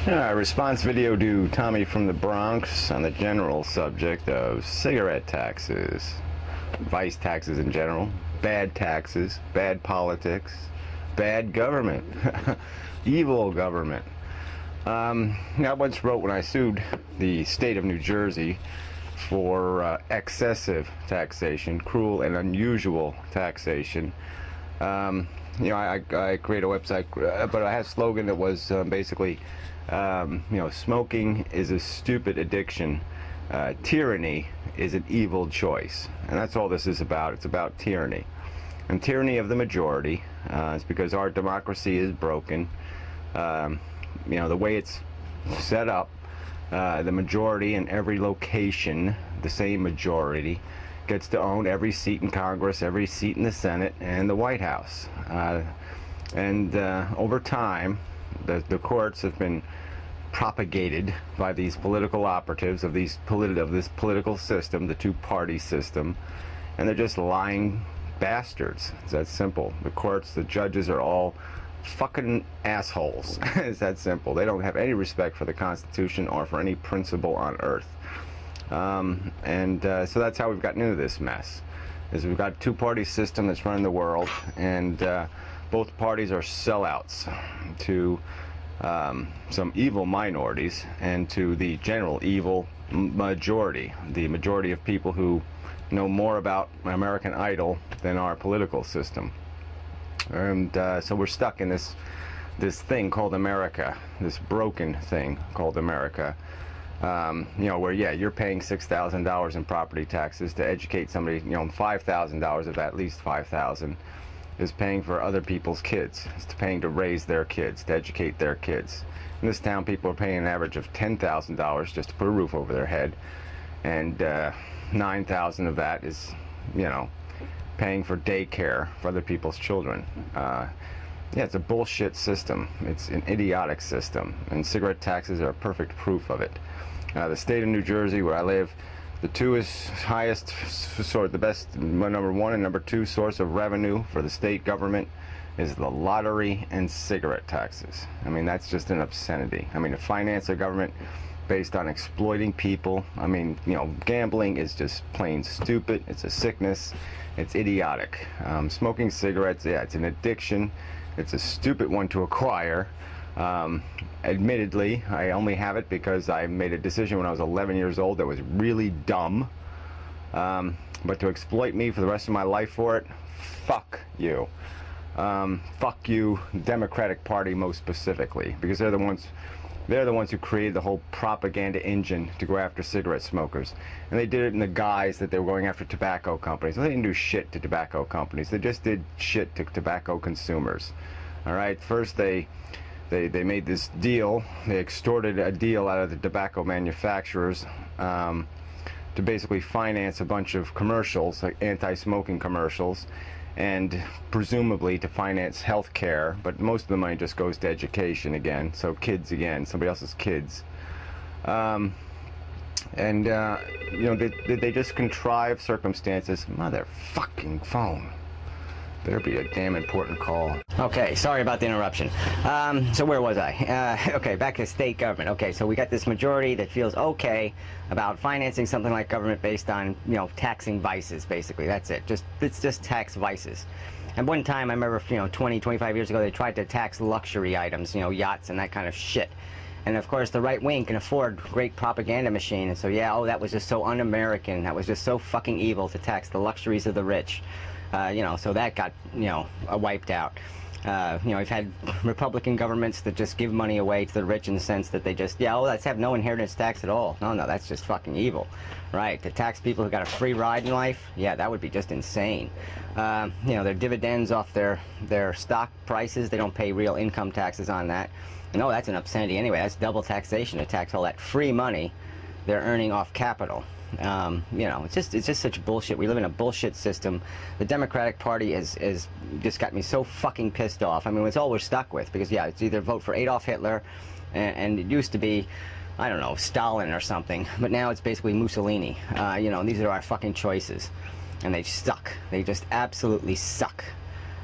Response video to Tommy from the Bronx on the general subject of cigarette taxes, vice taxes in general, bad taxes, bad politics, bad government, evil government. I once wrote when I sued the state of New Jersey for excessive taxation, cruel and unusual taxation. I create a website, but I had a slogan that was basically, smoking is a stupid addiction. Tyranny is an evil choice. And that's all this is about. It's about tyranny. And tyranny of the majority. It's because our democracy is broken. The way it's set up, the majority in every location, the same majority, gets to own every seat in Congress, every seat in the Senate, and the White House. Over time, the courts have been propagated by these political operatives of this political system, the two-party system, and they're just lying bastards. It's that simple. The courts, the judges are all fucking assholes. It's that simple. They don't have any respect for the Constitution or for any principle on earth. So that's how we've gotten into this mess. Is we've got a two-party system that's running the world, and both parties are sellouts to some evil minorities and to the general evil majority, the majority of people who know more about American Idol than our political system. And so we're stuck in this thing called America, this broken thing called America. Where you're paying $6,000 in property taxes to educate somebody. $5,000 of that, at least $5,000, is paying for other people's kids. It's paying to raise their kids, to educate their kids. In this town, people are paying an average of $10,000 just to put a roof over their head, and $9,000 of that is, paying for daycare for other people's children. It's a bullshit system. It's an idiotic system, and cigarette taxes are a perfect proof of it. The state of New Jersey, where I live, the best number one and number two source of revenue for the state government is the lottery and cigarette taxes. I mean, that's just an obscenity. I mean, to finance a government based on exploiting people, gambling is just plain stupid. It's a sickness. It's idiotic. Smoking cigarettes, it's an addiction. It's a stupid one to acquire. Admittedly, I only have it because I made a decision when I was 11 years old that was really dumb. But to exploit me for the rest of my life for it, fuck you. Fuck you, Democratic Party most specifically, because they're the ones who created the whole propaganda engine to go after cigarette smokers. And they did it in the guise that they were going after tobacco companies. Well, they didn't do shit to tobacco companies. They just did shit to tobacco consumers. All right, first they made this deal. They extorted a deal out of the tobacco manufacturers to basically finance a bunch of commercials, like anti-smoking commercials, and presumably to finance health care, but most of the money just goes to education again, so kids again, somebody else's kids. Did they just contrive circumstances? Motherfucking phone. Better be a damn important call. Okay, sorry about the interruption. So where was I? Okay, back to state government. Okay, so we got this majority that feels okay about financing something like government based on, taxing vices, basically. That's it. It's just tax vices. And one time, I remember, 20, 25 years ago, they tried to tax luxury items, yachts and that kind of shit. And of course, the right wing can afford great propaganda machine. And so, that was just so un-American. That was just so fucking evil to tax the luxuries of the rich. So that got, wiped out. We've had Republican governments that just give money away to the rich in the sense that they just, let's have no inheritance tax at all. No, that's just fucking evil. Right, to tax people who got a free ride in life, that would be just insane. Their dividends off their stock prices, they don't pay real income taxes on that. And that's an obscenity anyway. That's double taxation to tax all that free money they're earning off capital. It's just such bullshit. We live in a bullshit system. The Democratic Party is just got me so fucking pissed off. I mean, it's all we're stuck with, because it's either vote for Adolf Hitler, and it used to be, I don't know, Stalin or something, but now it's basically Mussolini. These are our fucking choices, and they suck. They just absolutely suck.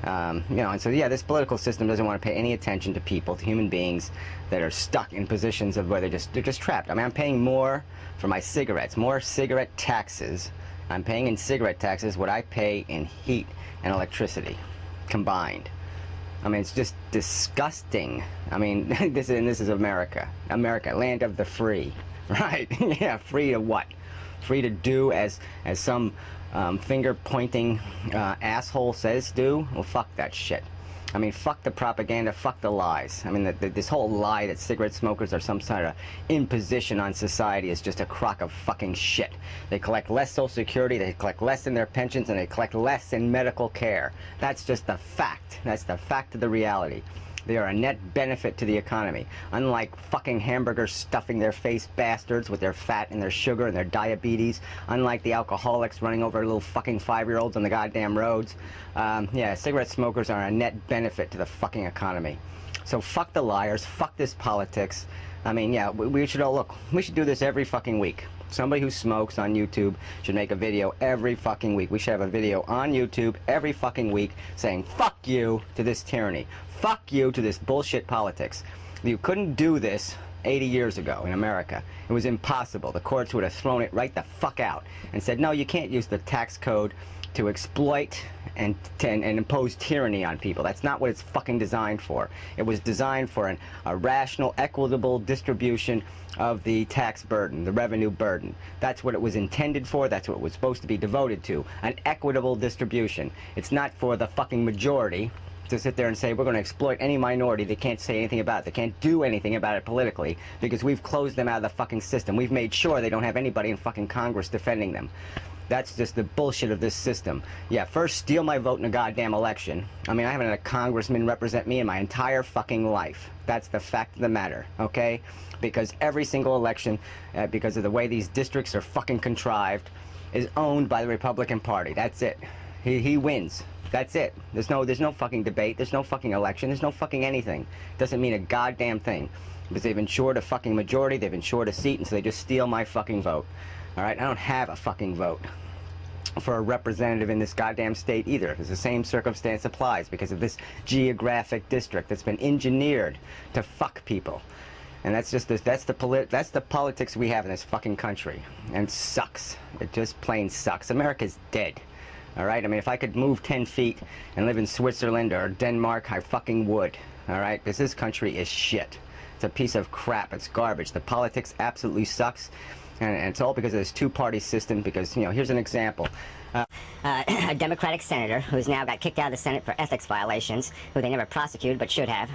And so this political system doesn't want to pay any attention to people, to human beings. that are stuck in positions of where they're just trapped. I mean, I'm paying more for my cigarettes, more cigarette taxes. I'm paying in cigarette taxes what I pay in heat and electricity combined. I mean, it's just disgusting. I mean, this is America. America, land of the free, right? Yeah, free to what? Free to do as some finger-pointing asshole says do? Well, fuck that shit. I mean, fuck the propaganda, fuck the lies. I mean, this whole lie that cigarette smokers are some sort of imposition on society is just a crock of fucking shit. They collect less Social Security, they collect less in their pensions, and they collect less in medical care. That's just the fact. That's the fact of the reality. They are a net benefit to the economy. Unlike fucking hamburgers stuffing their face bastards with their fat and their sugar and their diabetes. Unlike the alcoholics running over little fucking 5-year-olds on the goddamn roads. Yeah, cigarette smokers are a net benefit to the fucking economy. So fuck the liars, fuck this politics. I mean, yeah, we should all look. We should do this every fucking week. Somebody who smokes on YouTube should make a video every fucking week. We should have a video on YouTube every fucking week saying fuck you to this tyranny. Fuck you to this bullshit politics. You couldn't do this 80 years ago in America. It was impossible. The courts would have thrown it right the fuck out and said, no, you can't use the tax code to exploit and impose tyranny on people. That's not what it's fucking designed for. It was designed for a rational, equitable distribution of the tax burden, the revenue burden. That's what it was intended for. That's what it was supposed to be devoted to. An equitable distribution. It's not for the fucking majority to sit there and say we're going to exploit any minority. They can't say anything about it. They can't do anything about it politically because we've closed them out of the fucking system. We've made sure they don't have anybody in fucking Congress defending them. That's just the bullshit of this system. Yeah, first steal my vote in a goddamn election. I mean, I haven't had a congressman represent me in my entire fucking life. That's the fact of the matter, okay? Because every single election, because of the way these districts are fucking contrived, is owned by the Republican Party. That's it. He wins. That's it. There's no fucking debate. There's no fucking election. There's no fucking anything. Doesn't mean a goddamn thing. Because they've ensured a fucking majority. They've ensured a seat, and so they just steal my fucking vote. All right? I don't have a fucking vote for a representative in this goddamn state either. Because the same circumstance applies because of this geographic district that's been engineered to fuck people. And that's just that's the politics we have in this fucking country. And it sucks. It just plain sucks. America's dead. All right? I mean, if I could move 10 feet and live in Switzerland or Denmark, I fucking would. All right? Because this country is shit. It's a piece of crap. It's garbage. The politics absolutely sucks. And it's all because of this two-party system. Because, you know, here's an example. A Democratic senator who's now got kicked out of the Senate for ethics violations, who they never prosecuted but should have.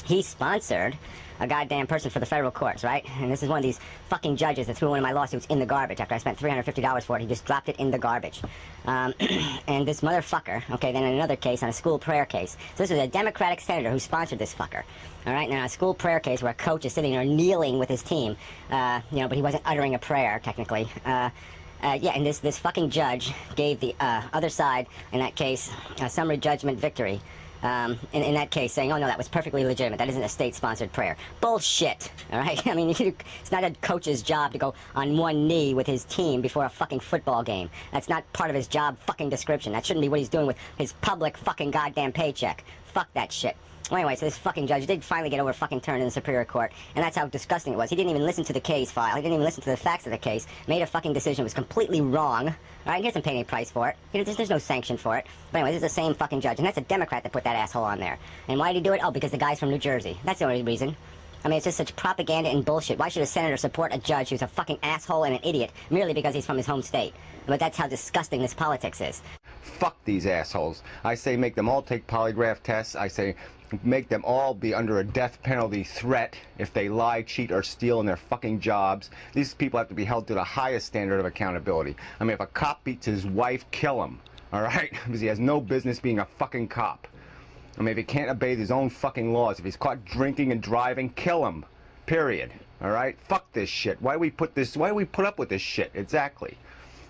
He sponsored a goddamn person for the federal courts, right? And this is one of these fucking judges that threw one of my lawsuits in the garbage after I spent $350 for it. He just dropped it in the garbage. And this motherfucker, okay, then in another case, on a school prayer case. So this was a Democratic senator who sponsored this fucker. All right, now a school prayer case where a coach is sitting there kneeling with his team, you know, but he wasn't uttering a prayer, technically. Yeah, and this fucking judge gave the other side, in that case, a summary judgment victory. In that case, saying, oh no, that was perfectly legitimate. That isn't a state-sponsored prayer. Bullshit, all right? I mean, it's not a coach's job to go on one knee with his team before a fucking football game. That's not part of his job fucking description. That shouldn't be what he's doing with his public fucking goddamn paycheck. Fuck that shit. Well, anyway, so this fucking judge did finally get over a fucking turn in the Superior Court, and that's how disgusting it was. He didn't even listen to the case file. He didn't even listen to the facts of the case. Made a fucking decision. It was completely wrong. All right, he doesn't pay any price for it. There's no sanction for it. But anyway, this is the same fucking judge, and that's a Democrat that put that asshole on there. And why did he do it? Oh, because the guy's from New Jersey. That's the only reason. I mean, it's just such propaganda and bullshit. Why should a senator support a judge who's a fucking asshole and an idiot merely because he's from his home state? But that's how disgusting this politics is. Fuck these assholes. I say make them all take polygraph tests. I say make them all be under a death penalty threat if they lie, cheat, or steal in their fucking jobs. These people have to be held to the highest standard of accountability. I mean, if a cop beats his wife, kill him, all right? Because he has no business being a fucking cop. I mean, if he can't obey his own fucking laws, if he's caught drinking and driving, kill him. Period. All right? Fuck this shit. Why do we put up with this shit? Exactly.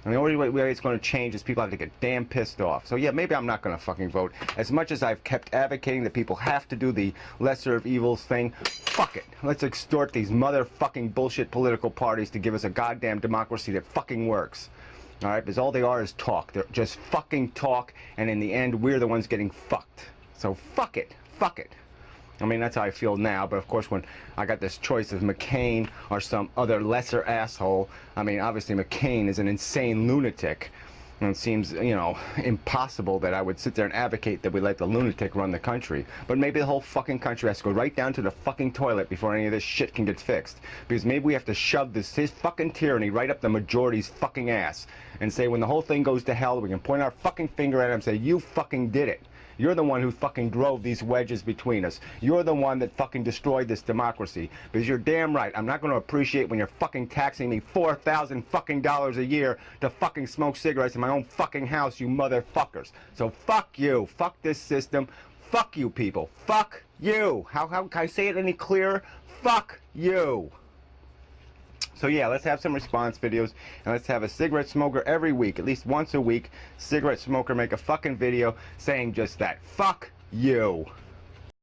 And the only way it's going to change is people have to get damn pissed off. So yeah, maybe I'm not going to fucking vote. As much as I've kept advocating that people have to do the lesser of evils thing, fuck it. Let's extort these motherfucking bullshit political parties to give us a goddamn democracy that fucking works. All right? Because all they are is talk. They're just fucking talk, and in the end, we're the ones getting fucked. So fuck it. Fuck it. I mean, that's how I feel now, but of course when I got this choice of McCain or some other lesser asshole, I mean, obviously McCain is an insane lunatic. And it seems, you know, impossible that I would sit there and advocate that we let the lunatic run the country. But maybe the whole fucking country has to go right down to the fucking toilet before any of this shit can get fixed. Because maybe we have to shove his fucking tyranny right up the majority's fucking ass. And say when the whole thing goes to hell, we can point our fucking finger at him and say, you fucking did it. You're the one who fucking drove these wedges between us. You're the one that fucking destroyed this democracy. Because you're damn right. I'm not going to appreciate when you're fucking taxing me $4,000 fucking dollars a year to fucking smoke cigarettes in my own fucking house, you motherfuckers. So fuck you. Fuck this system. Fuck you people. Fuck you. How can I say it any clearer? Fuck you. So yeah, let's have some response videos, and let's have a cigarette smoker every week, at least once a week, cigarette smoker make a fucking video saying just that. Fuck you.